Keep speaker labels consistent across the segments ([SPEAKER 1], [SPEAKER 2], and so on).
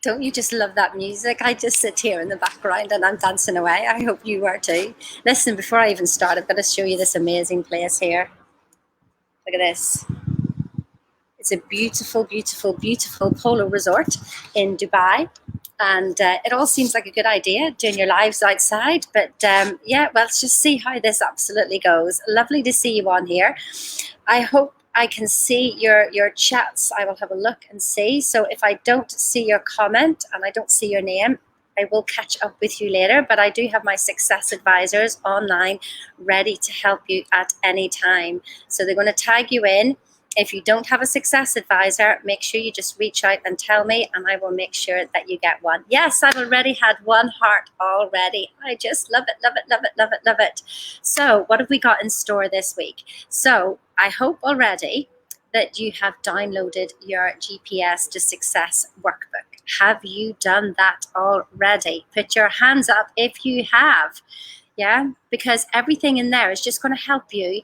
[SPEAKER 1] Don't you just love that music? I just sit here in the background and I'm dancing away. I hope you were too. Listen, before I even start, I'm going to show you this amazing place here. Look at this. It's a beautiful, beautiful, beautiful polo resort in Dubai. And it all seems like a good idea, doing your lives outside. But yeah, well, let's just see how this absolutely goes. Lovely to see you on here. I hope I can see your chats. I will have a look and see. So if I don't see your comment and I don't see your name, I will catch up with you later. But I do have my success advisors online ready to help you at any time. So they're going to tag you in. If you don't have a success advisor, make sure you just reach out and tell me, and I will make sure that you get one. Yes, I've already had one heart already. I just love it, love it, love it, love it, love it. So what have we got in store this week? So I hope already that you have downloaded your GPS to Success workbook. Have you done that already? Put your hands up if you have. Yeah, because everything in there is just going to help you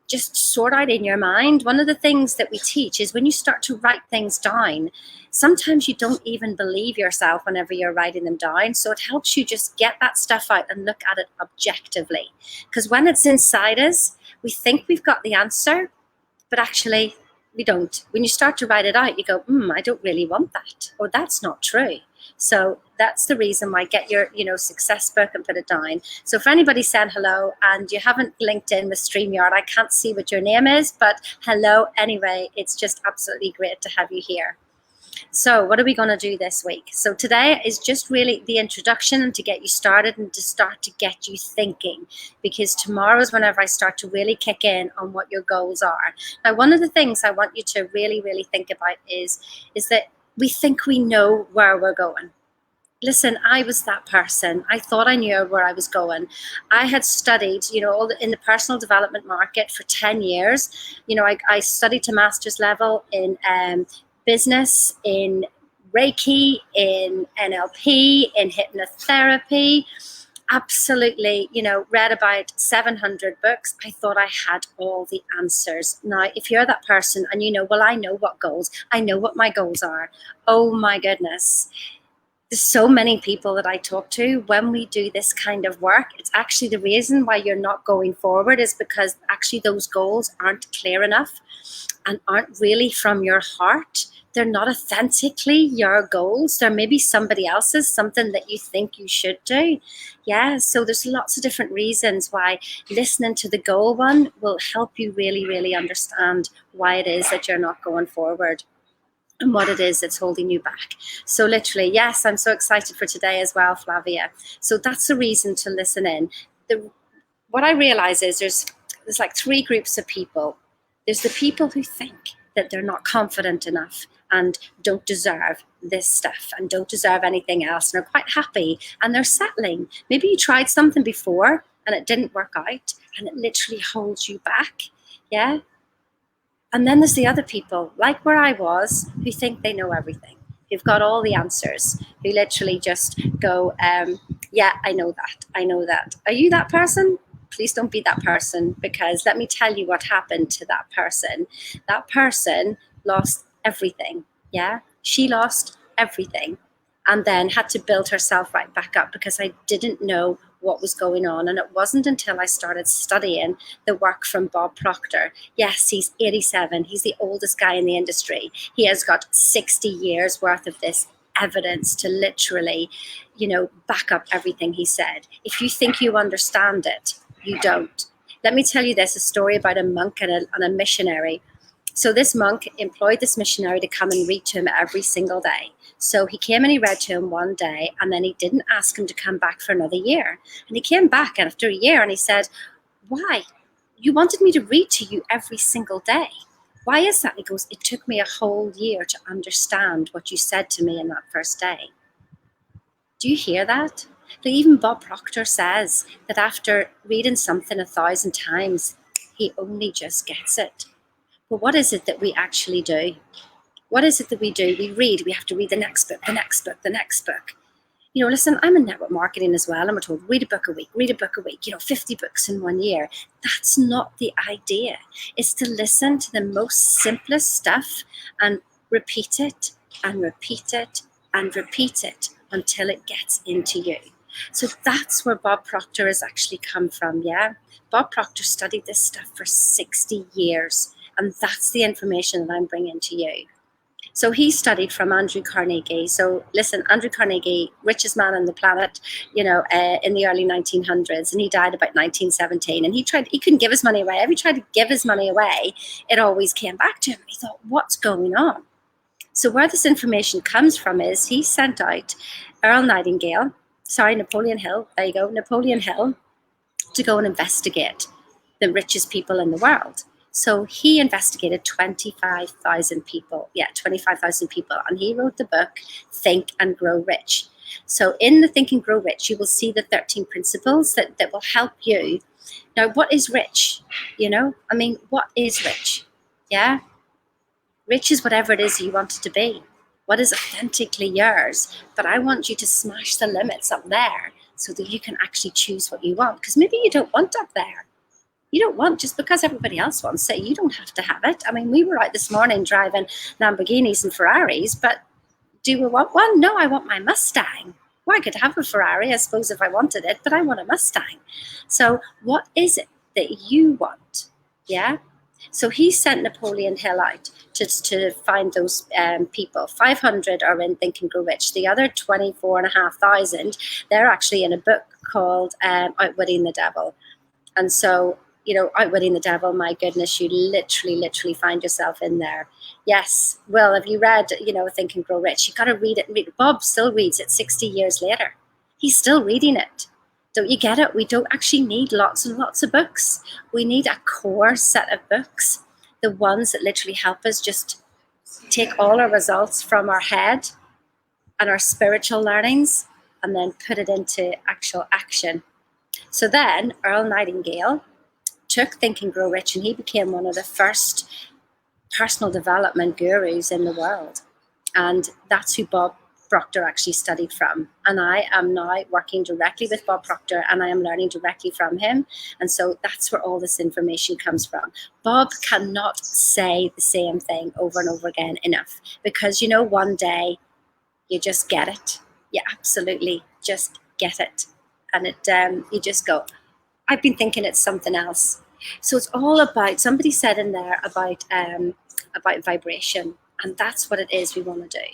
[SPEAKER 1] just sort out in your mind. One of the things that we teach is when you start to write things down, sometimes you don't even believe yourself whenever you're writing them down. So it helps you just get that stuff out and look at it objectively. Because when it's inside us, we think we've got the answer, but actually we don't. When you start to write it out, you go, I don't really want that, or that's not true. So that's the reason why get your, success book and put it down. So for anybody saying hello and you haven't linked in with StreamYard, I can't see what your name is, but hello anyway. It's just absolutely great to have you here. So what are we going to do this week? So today is just really the introduction and to get you started and to start to get you thinking, because tomorrow is whenever I start to really kick in on what your goals are. Now, one of the things I want you to really, really think about is that we think we know where we're going. Listen, I was that person. I thought I knew where I was going. I had studied, in the personal development market for 10 years. I studied to master's level in business, in Reiki, in NLP, in hypnotherapy. Absolutely, read about 700 books. I thought I had all the answers. Now, if you're that person and I know what goals, I know what my goals are. Oh my goodness. There's so many people that I talk to when we do this kind of work. It's actually the reason why you're not going forward is because actually those goals aren't clear enough and aren't really from your heart. They're not authentically your goals. They're maybe somebody else's, something that you think you should do. Yeah, so there's lots of different reasons why listening to the goal one will help you really, really understand why it is that you're not going forward and what it is that's holding you back. So literally, yes, I'm so excited for today as well, Flavia. So that's the reason to listen in. What I realize is there's like three groups of people. There's the people who think that they're not confident enough and don't deserve this stuff and don't deserve anything else and are quite happy and they're settling. Maybe you tried something before and it didn't work out and it literally holds you back. Yeah. And then there's the other people, like where I was, who think they know everything, who've got all the answers, who literally just go, yeah, I know that. I know that. Are you that person? Please don't be that person, because let me tell you what happened to that person. That person lost everything. Yeah, she lost everything and then had to build herself right back up because I didn't know what was going on. And it wasn't until I started studying the work from Bob Proctor. Yes, he's 87. He's the oldest guy in the industry. He has got 60 years worth of this evidence to literally, back up everything he said. If you think you understand it, you don't. Let me tell you this, a story about a monk and a missionary. So this monk employed this missionary to come and read to him every single day. So he came and he read to him one day, and then he didn't ask him to come back for another year. And he came back after a year and he said, why? You wanted me to read to you every single day. Why is that? He goes, it took me a whole year to understand what you said to me in that first day. Do you hear that? But even Bob Proctor says that after reading something 1,000 times, he only just gets it. But what is it that we actually do? What is it that we do? We read. We have to read the next book, the next book, the next book. Listen, I'm in network marketing as well, and we're told read a book a week, 50 books in 1 year. That's not the idea. It's to listen to the most simplest stuff and repeat it and repeat it and repeat it until it gets into you. So that's where Bob Proctor has actually come from, yeah? Bob Proctor studied this stuff for 60 years, and that's the information that I'm bringing to you. So he studied from Andrew Carnegie. So listen, Andrew Carnegie, richest man on the planet, in the early 1900s, and he died about 1917. And he couldn't give his money away. Every time he tried to give his money away, it always came back to him. He thought, what's going on? So where this information comes from is he sent out Napoleon Hill, there you go, Napoleon Hill, to go and investigate the richest people in the world. So he investigated 25,000 people. Yeah, 25,000 people. And he wrote the book, Think and Grow Rich. So in the Think and Grow Rich, you will see the 13 principles that will help you. Now, what is rich? What is rich? Yeah. Rich is whatever it is you want it to be. What is authentically yours. But I want you to smash the limits up there so that you can actually choose what you want. Because maybe you don't want up there. You don't want, just because everybody else wants it, you don't have to have it. We were out this morning driving Lamborghinis and Ferraris, but do we want one? No, I want my Mustang. Well, I could have a Ferrari, I suppose, if I wanted it, but I want a Mustang. So what is it that you want? Yeah? So he sent Napoleon Hill out to find those people. 500 are in Think and Grow Rich. The other 24,500, they're actually in a book called Outwitting the Devil. And so, Outwitting the Devil, my goodness, you literally find yourself in there. Yes. Well, have you read, Think and Grow Rich? You got to read it. Bob still reads it 60 years later. He's still reading it. Don't you get it? We don't actually need lots and lots of books. We need a core set of books, the ones that literally help us just take all our results from our head and our spiritual learnings and then put it into actual action. So then Earl Nightingale took Think and Grow Rich, and he became one of the first personal development gurus in the world. And that's who Bob Proctor actually studied from. And I am now working directly with Bob Proctor, and I am learning directly from him. And so that's where all this information comes from. Bob cannot say the same thing over and over again enough, because one day you just get it. You absolutely just get it. And you just go, I've been thinking it's something else. So it's all about, somebody said in there about vibration, and that's what it is we want to do.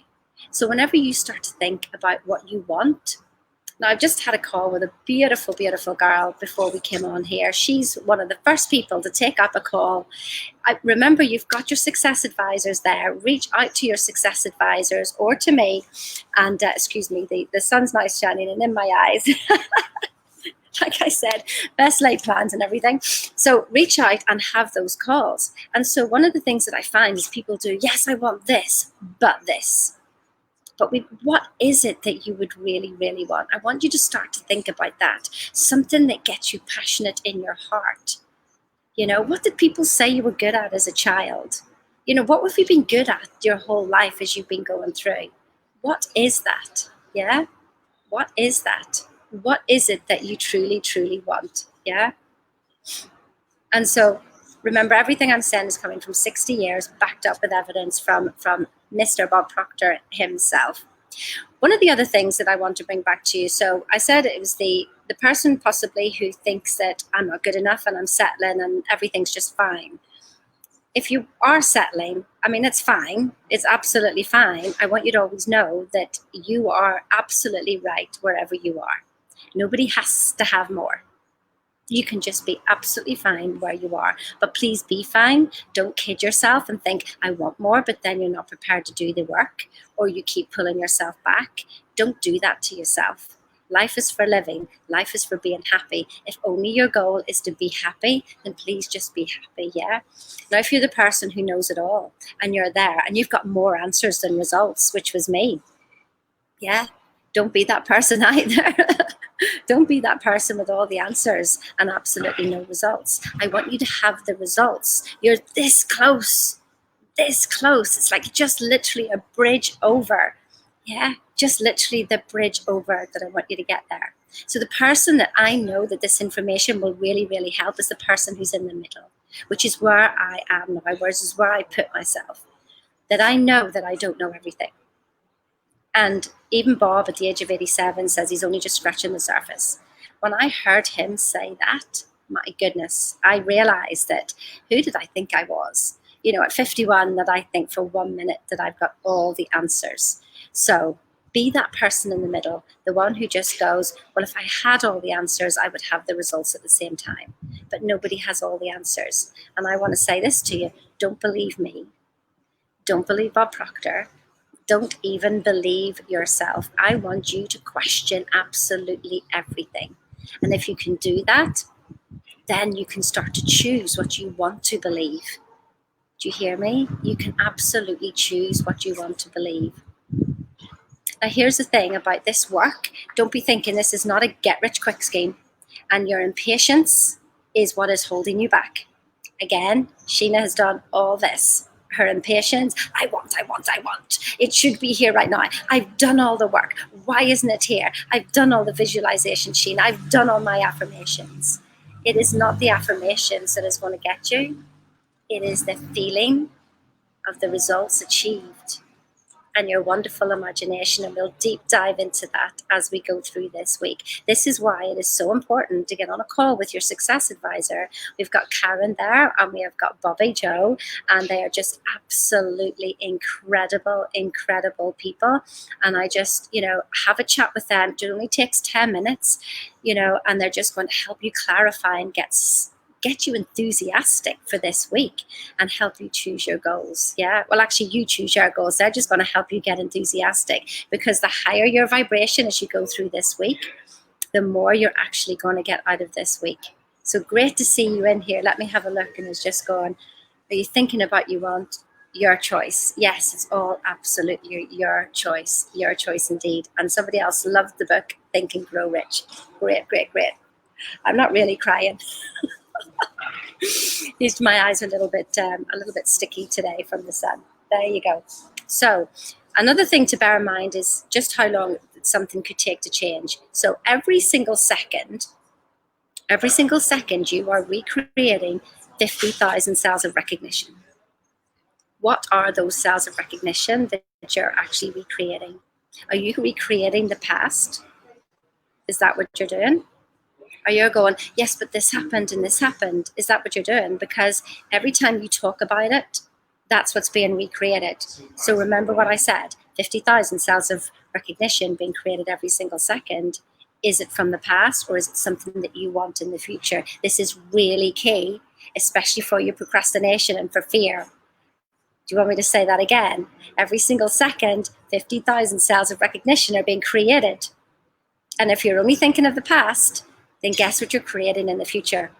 [SPEAKER 1] So whenever you start to think about what you want, now I've just had a call with a beautiful, beautiful girl before we came on here. She's one of the first people to take up a call. Remember, you've got your success advisors there. Reach out to your success advisors or to me. And excuse me, the sun's nice shining and in my eyes. Like I said, best laid plans and everything. So reach out and have those calls. And so one of the things that I find is people do, yes, I want this, but this. But what is it that you would really, really want? I want you to start to think about that. Something that gets you passionate in your heart. What did people say you were good at as a child? What have you been good at your whole life as you've been going through? What is that? Yeah? What is that? What is it that you truly, truly want? Yeah? And so remember, everything I'm saying is coming from 60 years, backed up with evidence from Mr. Bob Proctor himself. One of the other things that I want to bring back to you, so I said it was the person possibly who thinks that I'm not good enough and I'm settling and everything's just fine. If you are settling, it's fine. It's absolutely fine. I want you to always know that you are absolutely right wherever you are. Nobody has to have more. You can just be absolutely fine where you are. But please be fine. Don't kid yourself and think, I want more, but then you're not prepared to do the work, or you keep pulling yourself back. Don't do that to yourself. Life is for living. Life is for being happy. If only your goal is to be happy, then please just be happy, yeah? Now, if you're the person who knows it all and you're there and you've got more answers than results, which was me, yeah, don't be that person either. Don't be that person with all the answers and absolutely no results. I want you to have the results. You're this close, this close. It's like just literally a bridge over. Yeah, just literally the bridge over that I want you to get there. So the person that I know that this information will really, really help is the person who's in the middle, which is where I am now, which is where I put myself. That I know that I don't know everything. And even Bob, at the age of 87, says he's only just scratching the surface. When I heard him say that, my goodness, I realized that who did I think I was? You know, at 51, that I think for 1 minute that I've got all the answers. So be that person in the middle, the one who just goes, well, if I had all the answers, I would have the results at the same time. But nobody has all the answers. And I want to say this to you, don't believe me. Don't believe Bob Proctor. Don't even believe yourself. I want you to question absolutely everything. And if you can do that, then you can start to choose what you want to believe. Do you hear me? You can absolutely choose what you want to believe. Now, here's the thing about this work. Don't be thinking this is not a get-rich-quick scheme, and your impatience is what is holding you back. Again, Sheena has done all this. Her impatience, I want. It should be here right now. I've done all the work. Why isn't it here? I've done all the visualization, Sheena. I've done all my affirmations. It is not the affirmations that is going to get you. It is the feeling of the results achieved and your wonderful imagination. And we'll deep dive into that as we go through this week. This is why it is so important to get on a call with your success advisor. We've got Karen there and we have got Bobby Joe, and they are just absolutely incredible people. And I just, have a chat with them. It only takes 10 minutes, and they're just going to help you clarify and get you enthusiastic for this week and help you choose your goals. Yeah, well, actually, you choose your goals. They're just going to help you get enthusiastic, because the higher your vibration as you go through this week, the more you're actually going to get out of this week. So great to see you in here. Let me have a look. And it's just going, are you thinking about you want your choice? Yes, it's all absolutely your choice indeed. And somebody else loved the book, Think and Grow Rich. Great. I'm not really crying. My eyes are a little bit sticky today from the sun. There you go. So another thing to bear in mind is just how long something could take to change. So every single second you are recreating 50,000 cells of recognition. What are those cells of recognition that you're actually recreating? Are you recreating the past? Is that what you're doing? Are you going, yes, but this happened and this happened? Is that what you're doing? Because every time you talk about it, that's what's being recreated. So remember what I said, 50,000 cells of recognition being created every single second. Is it from the past, or is it something that you want in the future? This is really key, especially for your procrastination and for fear. Do you want me to say that again? Every single second, 50,000 cells of recognition are being created. And if you're only thinking of the past, then guess what you're creating in the future?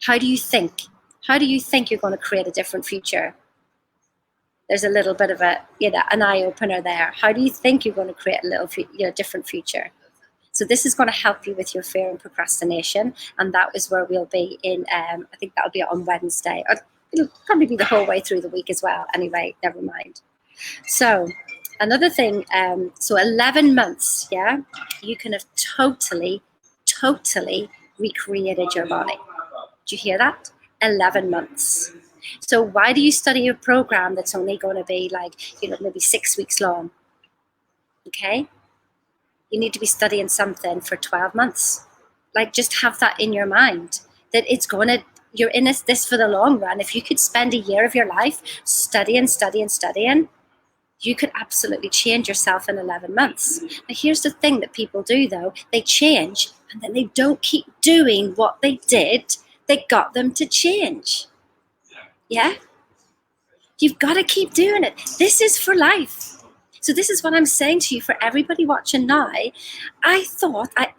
[SPEAKER 1] How do you think? How do you think you're going to create a different future? There's a little bit of an eye opener there. How do you think you're going to create a little different future? So this is going to help you with your fear and procrastination, and that is where we'll be in. I think that'll be on Wednesday. It'll probably be the whole way through the week as well. Anyway, never mind. So another thing. So 11 months. Yeah, you can have totally recreated your body. Do you hear that? 11 months. So why do you study a program that's only going to be maybe 6 weeks long? Okay. You need to be studying something for 12 months. Just have that in your mind, that you're in this for the long run. If you could spend a year of your life studying, you could absolutely change yourself in 11 months. Now, here's the thing that people do, though. They change, and then they don't keep doing what they did that got them to change. Yeah? You've got to keep doing it. This is for life. So this is what I'm saying to you for everybody watching now. I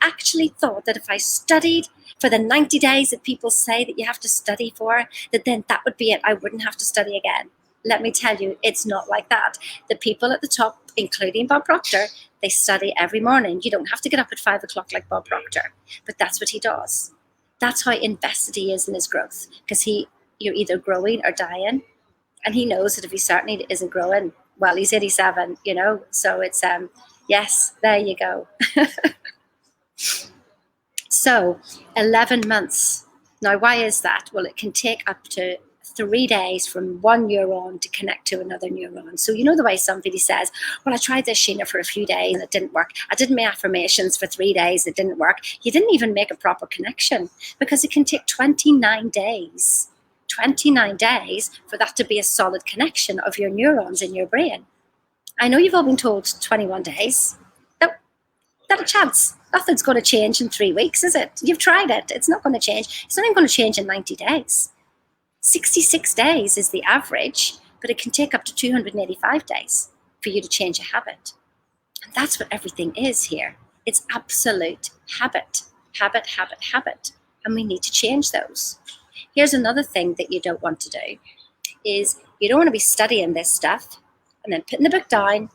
[SPEAKER 1] actually thought that if I studied for the 90 days that people say that you have to study for, that then that would be it. I wouldn't have to study again. Let me tell you, it's not like that. The people at the top, including Bob Proctor, they study every morning. You don't have to get up at 5 o'clock like Bob Proctor, but that's what he does. That's how invested he is in his growth, because you're either growing or dying. And he knows that if he certainly isn't growing, well, he's 87, so it's, yes, there you go. So 11 months. Now, why is that? Well, it can take up to 3 days from one neuron to connect to another neuron. So you know the way somebody says, well, I tried this, Sheena, for a few days and it didn't work. I did my affirmations for 3 days, it didn't work. You didn't even make a proper connection, because it can take 29 days. 29 days for that to be a solid connection of your neurons in your brain. I know you've all been told 21 days. Not a chance. Nothing's going to change in 3 weeks, is it? You've tried it. It's not going to change. It's not even going to change in 90 days. 66 days is the average, but it can take up to 285 days for you to change a habit. And that's what everything is here. It's absolute habit, habit, habit, habit. And we need to change those. Here's another thing that you don't want to do is you don't want to be studying this stuff and then putting the book down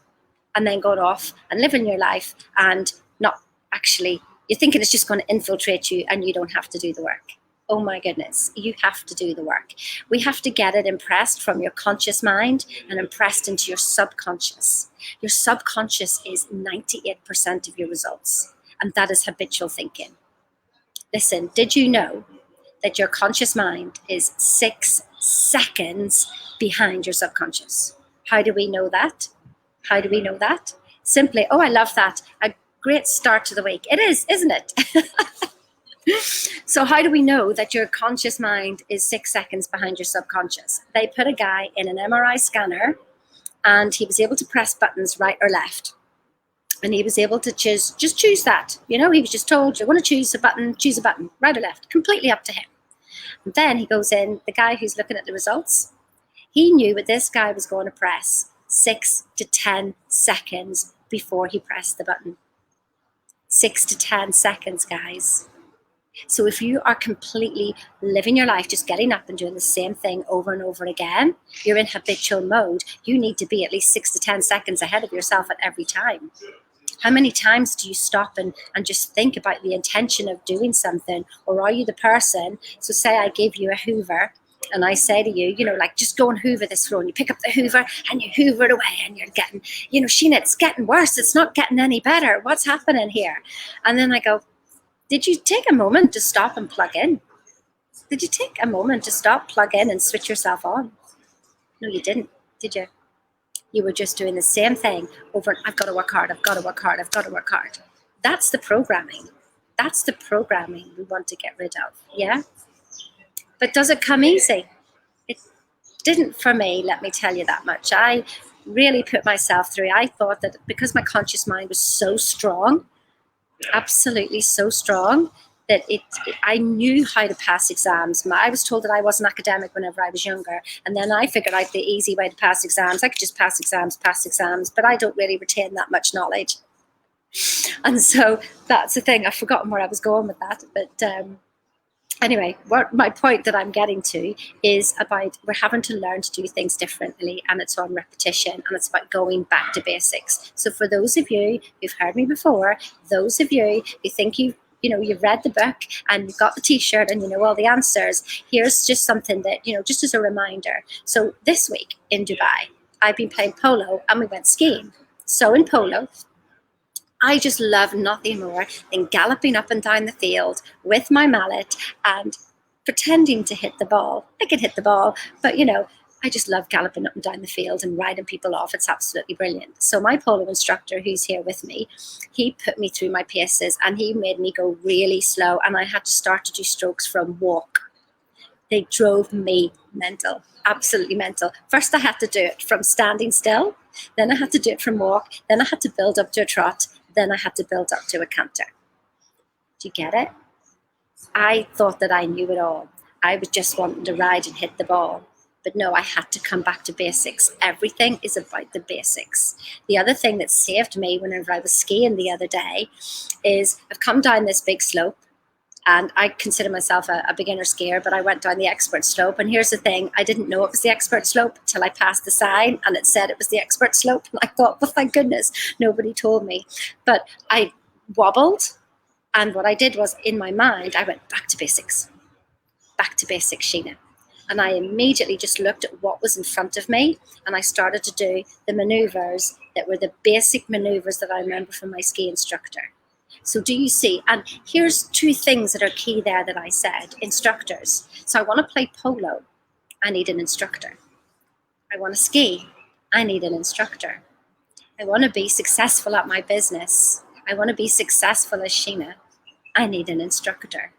[SPEAKER 1] and then going off and living your life and not actually, you're thinking it's just going to infiltrate you and you don't have to do the work. Oh my goodness, you have to do the work. We have to get it impressed from your conscious mind and impressed into your subconscious. Your subconscious is 98% of your results, and that is habitual thinking. Listen, did you know that your conscious mind is 6 seconds behind your subconscious? How do we know that? How do we know that? Simply, oh, I love that. A great start to the week. It is, isn't it? So how do we know that your conscious mind is 6 seconds behind your subconscious? They put a guy in an MRI scanner and he was able to press buttons right or left. And he was able to just choose that. You know, he was just told, you want to choose a button, right or left, completely up to him. And then he goes in, the guy who's looking at the results, he knew what this guy was going to press 6 to 10 seconds before he pressed the button. 6 to 10 seconds, guys. So if you are completely living your life, just getting up and doing the same thing over and over again, you're in habitual mode. You need to be at least 6 to 10 seconds ahead of yourself at every time. How many times do you stop and just think about the intention of doing something? Or are you the person, so say I give you a Hoover and I say to you, you know, like, just go and Hoover this floor, and you pick up the Hoover and you Hoover it away and you're getting, you know, Sheena, it's getting worse. It's not getting any better. What's happening here? And then I go, did you take a moment to stop and plug in? Did you take a moment to stop, plug in and switch yourself on? No, you didn't, did you? You were just doing the same thing over, I've got to work hard, I've got to work hard, I've got to work hard. That's the programming. That's the programming we want to get rid of, yeah? But does it come easy? It didn't for me, let me tell you that much. I really put myself through. I thought that because my conscious mind was so strong, absolutely so strong, that I knew how to pass exams. I was told that I was an academic whenever I was younger, and then I figured out the easy way to pass exams. I could just pass exams, but I don't really retain that much knowledge. And so that's the thing. I've forgotten where I was going with that, but anyway, what my point that I'm getting to is about we're having to learn to do things differently, and it's on repetition, and it's about going back to basics. So for those of you who've heard me before, those of you who think you've read the book and you've got the t-shirt and you know all the answers, here's just something that, you know, just as a reminder. So this week in Dubai, I've been playing polo and we went skiing. So in polo, I just love nothing more than galloping up and down the field with my mallet and pretending to hit the ball. I can hit the ball, but you know, I just love galloping up and down the field and riding people off. It's absolutely brilliant. So my polo instructor, who's here with me, he put me through my paces and he made me go really slow, and I had to start to do strokes from walk. They drove me mental, absolutely mental. First I had to do it from standing still, then I had to do it from walk, then I had to build up to a trot, then I had to build up to a canter. Do you get it? I thought that I knew it all. I was just wanting to ride and hit the ball. But no, I had to come back to basics. Everything is about the basics. The other thing that saved me whenever I was skiing the other day is I've come down this big slope, and I consider myself a beginner skier, but I went down the expert slope. And here's the thing, I didn't know it was the expert slope until I passed the sign and it said it was the expert slope. And I thought, well, thank goodness, nobody told me. But I wobbled, and what I did was, in my mind, I went back to basics. Back to basics, Sheena. And I immediately just looked at what was in front of me, and I started to do the maneuvers that were the basic maneuvers that I remember from my ski instructor. So do you see? And here's 2 things that are key there that I said, instructors. So I want to play polo. I need an instructor. I want to ski. I need an instructor. I want to be successful at my business. I want to be successful as Sheena. I need an instructor.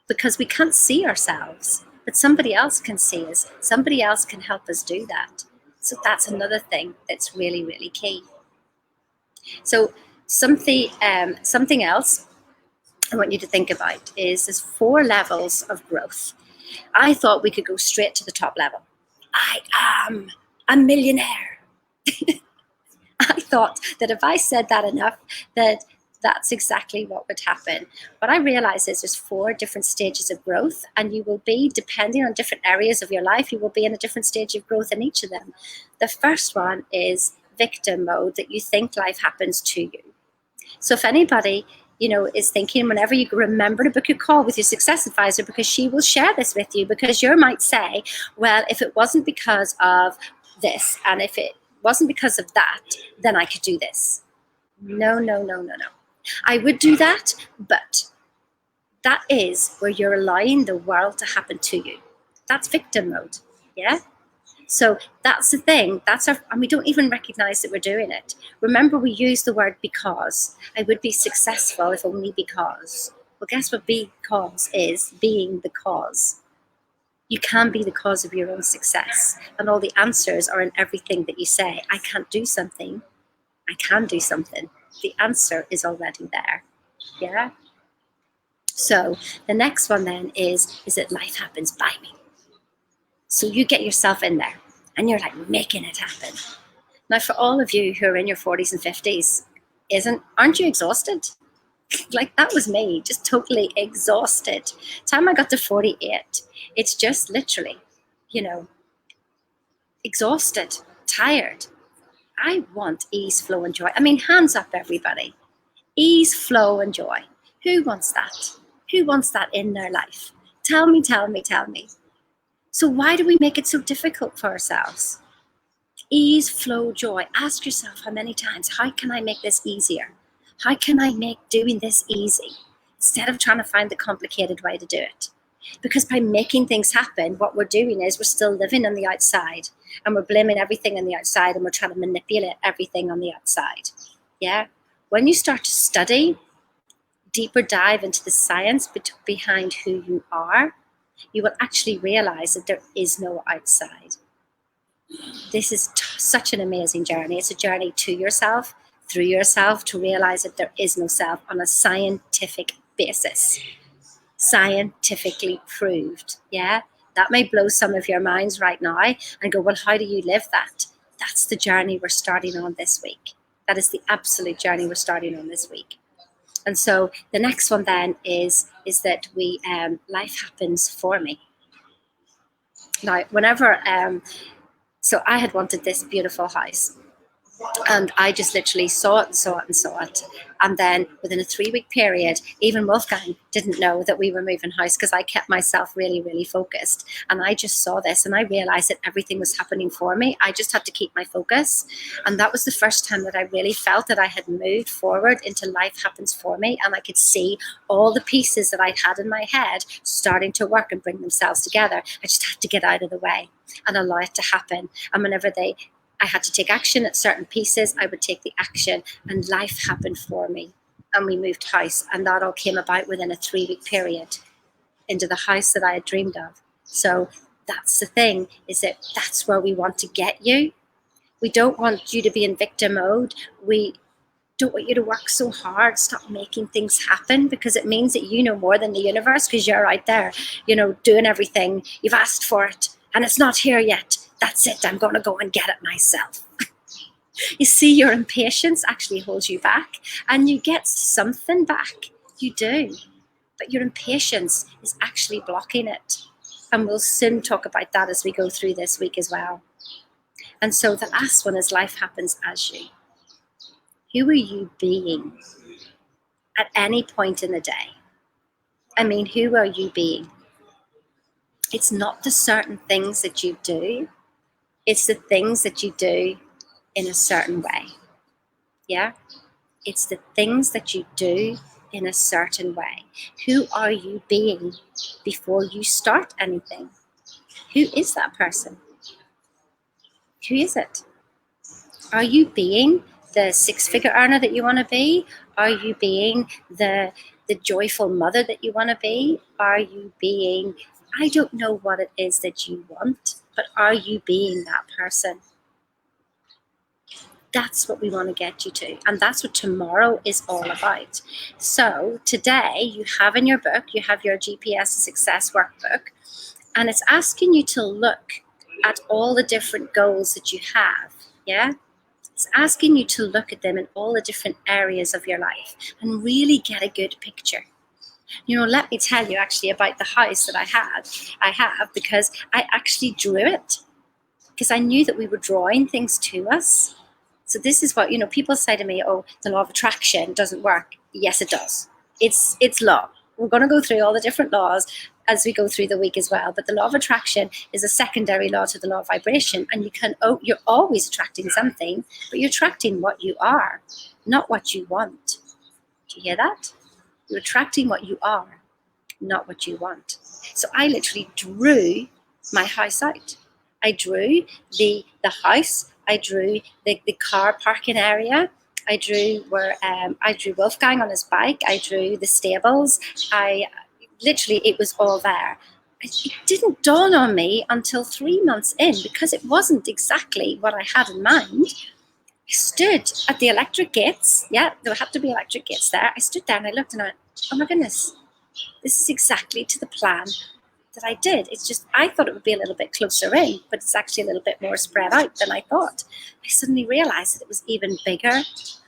[SPEAKER 1] Because we can't see ourselves, but somebody else can see us. Somebody else can help us do that. So that's another thing that's really, really key. So something else I want you to think about is there's 4 levels of growth. I thought we could go straight to the top level. I am a millionaire. I thought that if I said that enough, that that's exactly what would happen. But I realized there's 4 different stages of growth, and you will be, depending on different areas of your life, you will be in a different stage of growth in each of them. The first one is victim mode, that you think life happens to you. So if anybody, is thinking, whenever you remember to book a call with your success advisor, because she will share this with you, because you might say, well, if it wasn't because of this, and if it wasn't because of that, then I could do this. No. I would do that, but that is where you're allowing the world to happen to you. That's victim mode, yeah? So that's the thing, and we don't even recognize that we're doing it. Remember, we use the word because. I would be successful if only because. Well, guess what because is? Being the cause. You can be the cause of your own success, and all the answers are in everything that you say. I can't do something. I can do something. The answer is already there, yeah? So the next one then is that life happens by me. So you get yourself in there and you're like making it happen. Now, for all of you who are in your 40s and 50s, aren't you exhausted? Like, that was me, just totally exhausted. Time I got to 48, it's just literally, exhausted, tired. I want ease, flow, and joy. I mean, hands up, everybody. Ease, flow, and joy. Who wants that? Who wants that in their life? Tell me. So why do we make it so difficult for ourselves? Ease, flow, joy. Ask yourself how many times, how can I make this easier? How can I make doing this easy? Instead of trying to find the complicated way to do it. Because by making things happen, what we're doing is we're still living on the outside, and we're blaming everything on the outside, and we're trying to manipulate everything on the outside. Yeah? When you start to study, deeper dive into the science behind who you are, you will actually realize that there is no outside. This is such an amazing journey. It's a journey to yourself, through yourself, to realize that there is no self on a scientific basis. Scientifically proved, yeah? That may blow some of your minds right now and go, well, how do you live that? That's the journey we're starting on this week. That is the absolute journey we're starting on this week. And so the next one then is that life happens for me. Now, whenever, so I had wanted this beautiful house, and I just literally saw it. And then within a 3-week period, even Wolfgang didn't know that we were moving house, because I kept myself really, really focused. And I just saw this and I realized that everything was happening for me. I just had to keep my focus. And that was the first time that I really felt that I had moved forward into life happens for me. And I could see all the pieces that I'd had in my head starting to work and bring themselves together. I just had to get out of the way and allow it to happen. And whenever I had to take action at certain pieces, I would take the action, and life happened for me. And we moved house, and that all came about within a 3-week period into the house that I had dreamed of. So that's the thing, is that that's where we want to get you. We don't want you to be in victim mode. We don't want you to work so hard. Stop making things happen, because it means that you know more than the universe, because you're out there, doing everything. You've asked for it and it's not here yet. That's it. I'm going to go and get it myself. You see, your impatience actually holds you back, and you get something back. You do. But your impatience is actually blocking it. And we'll soon talk about that as we go through this week as well. And so the last one is life happens as you. Who are you being at any point in the day? I mean, who are you being? It's not the certain things that you do. It's the things that you do in a certain way. Yeah? It's the things that you do in a certain way. Who are you being before you start anything? Who is that person? Who is it? Are you being the six-figure earner that you want to be? Are you being the joyful mother that you want to be? Are you being, I don't know what it is that you want, but are you being that person? That's what we want to get you to. And that's what tomorrow is all about. So today you have in your book, you have your GPS to Success workbook, and it's asking you to look at all the different goals that you have. Yeah? It's asking you to look at them in all the different areas of your life and really get a good picture. You know, let me tell you actually about the house that I have because I actually drew it because I knew that we were drawing things to us. So this is what, you know, people say to me, oh, the law of attraction doesn't work. Yes, it does. It's law. We're going to go through all the different laws as we go through the week as well. But the law of attraction is a secondary law to the law of vibration. And you're always attracting something, but you're attracting what you are, not what you want. Do you hear that? You're attracting what you are, not what you want. So I literally drew my house out. I drew the house. I drew the car parking area. I drew Wolfgang on his bike. I drew the stables. It was all there. It didn't dawn on me until 3 months in because it wasn't exactly what I had in mind. I stood at the electric gates. Yeah, there had to be electric gates there. I stood there and I looked and I went, oh my goodness, this is exactly to the plan that I did. It's just, I thought it would be a little bit closer in, but it's actually a little bit more spread out than I thought. I suddenly realized that it was even bigger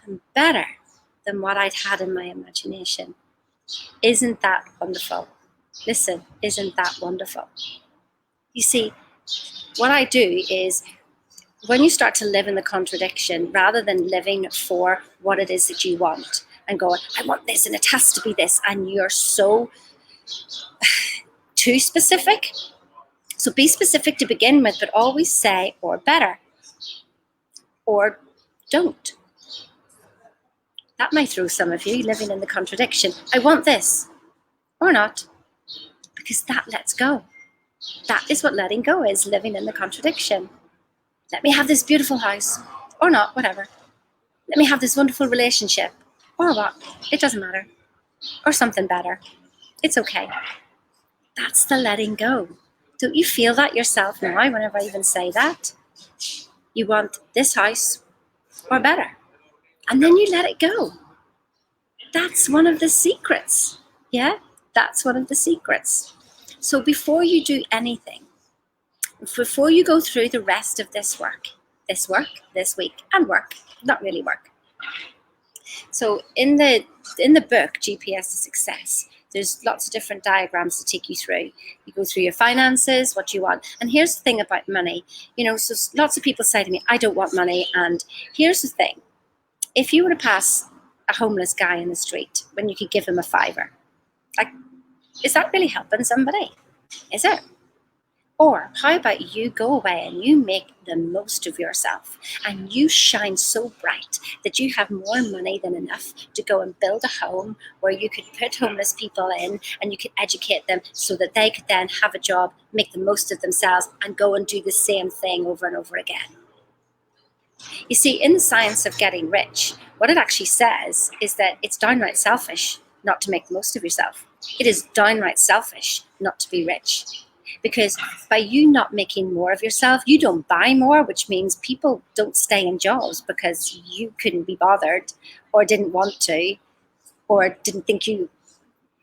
[SPEAKER 1] and better than what I'd had in my imagination. Isn't that wonderful? Listen, isn't that wonderful? You see, what I do is when you start to live in the contradiction, rather than living for what it is that you want and going, I want this and it has to be this, and you're so too specific. So be specific to begin with, but always say or better or don't. That might throw some of you living in the contradiction. I want this or not, because that lets go. That is what letting go is, living in the contradiction. Let me have this beautiful house or not, whatever. Let me have this wonderful relationship or what, it doesn't matter. Or something better. It's okay. That's the letting go. Don't you feel that yourself now whenever I even say that? You want this house or better. And then you let it go. That's one of the secrets. Yeah, that's one of the secrets. So before you do anything, before you go through the rest of this week, and work, not really work. So in the book, GPS to Success, there's lots of different diagrams to take you through. You go through your finances, what you want. And here's the thing about money. You know, so lots of people say to me, I don't want money. And here's the thing. If you were to pass a homeless guy in the street when you could give him a $5, like, is that really helping somebody? Is it? Or how about you go away and you make the most of yourself and you shine so bright that you have more money than enough to go and build a home where you could put homeless people in and you could educate them so that they could then have a job, make the most of themselves and go and do the same thing over and over again. You see, in the science of getting rich, what it actually says is that it's downright selfish not to make the most of yourself. It is downright selfish not to be rich. Because by you not making more of yourself, you don't buy more, which means people don't stay in jobs because you couldn't be bothered or didn't want to or didn't think you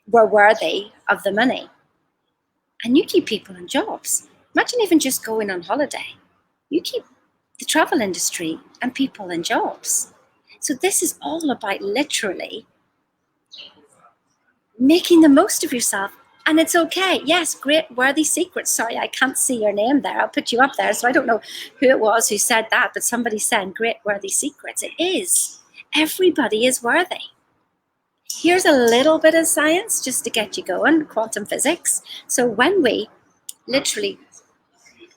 [SPEAKER 1] were worthy of the money. And you keep people in jobs. Imagine even just going on holiday. You keep the travel industry and people in jobs. So this is all about literally making the most of yourself. And it's okay. Yes, great, worthy secrets. Sorry, I can't see your name there. I'll put you up there. So I don't know who it was who said that, but somebody said great, worthy secrets. It is. Everybody is worthy. Here's a little bit of science just to get you going, quantum physics. So when we literally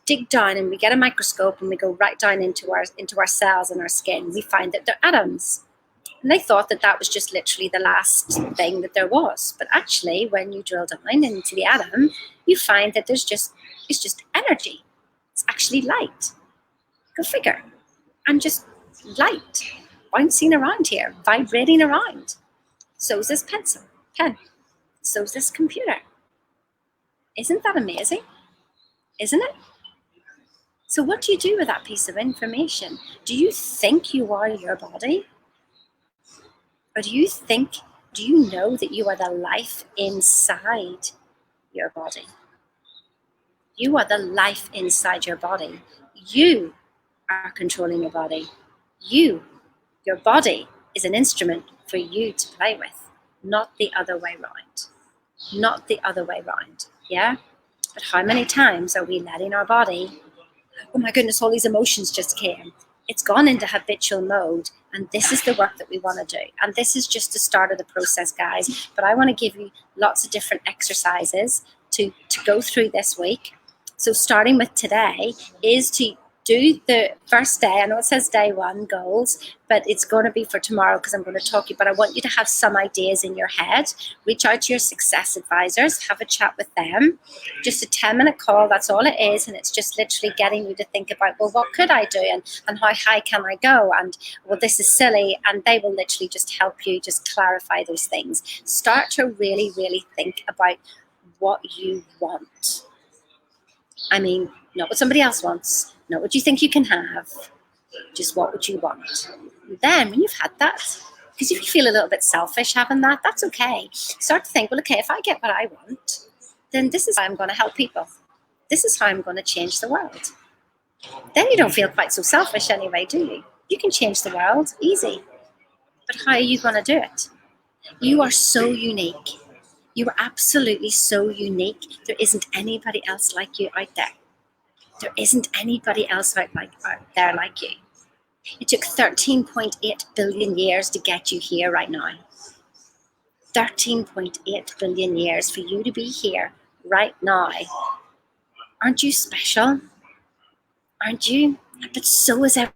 [SPEAKER 1] dig down and we get a microscope and we go right down into our cells and our skin, we find that they're atoms. And they thought that that was just literally the last thing that there was. But actually, when you drill down into the atom, you find that there's just is just energy. It's actually light. Go figure. And just light bouncing around here, vibrating around. So's this pen. So's this computer. Isn't that amazing? Isn't it? So what do you do with that piece of information? Do you think you are your body? Or do you know that you are the life inside your body? You are the life inside your body. You are controlling your body. Your body is an instrument for you to play with, not the other way around. Not the other way around. Yeah? But how many times are we letting our body, oh my goodness, all these emotions just came. It's gone into habitual mode, and this is the work that we want to do. And this is just the start of the process, guys. But I want to give you lots of different exercises to go through this week. So starting with today is to do the first day. I know it says day one goals, but it's going to be for tomorrow because I'm going to talk to you. But I want you to have some ideas in your head. Reach out to your success advisors, have a chat with them. Just a 10-minute call, that's all it is. And it's just literally getting you to think about, well, what could I do? And how high can I go? And, well, this is silly. And they will literally just help you just clarify those things. Start to really, really think about what you want. I mean, not what somebody else wants, not what you think you can have, just what would you want. And then when you've had that, because if you feel a little bit selfish having that, that's okay. Start to think, well, okay, if I get what I want, then this is how I'm going to help people. This is how I'm going to change the world. Then you don't feel quite so selfish anyway, do you? You can change the world, easy. But how are you going to do it? You are so unique. You are absolutely so unique. There isn't anybody else like you out there. There isn't anybody else out there like you. It took 13.8 billion years to get you here right now. 13.8 billion years for you to be here right now. Aren't you special? Aren't you? But so is everyone.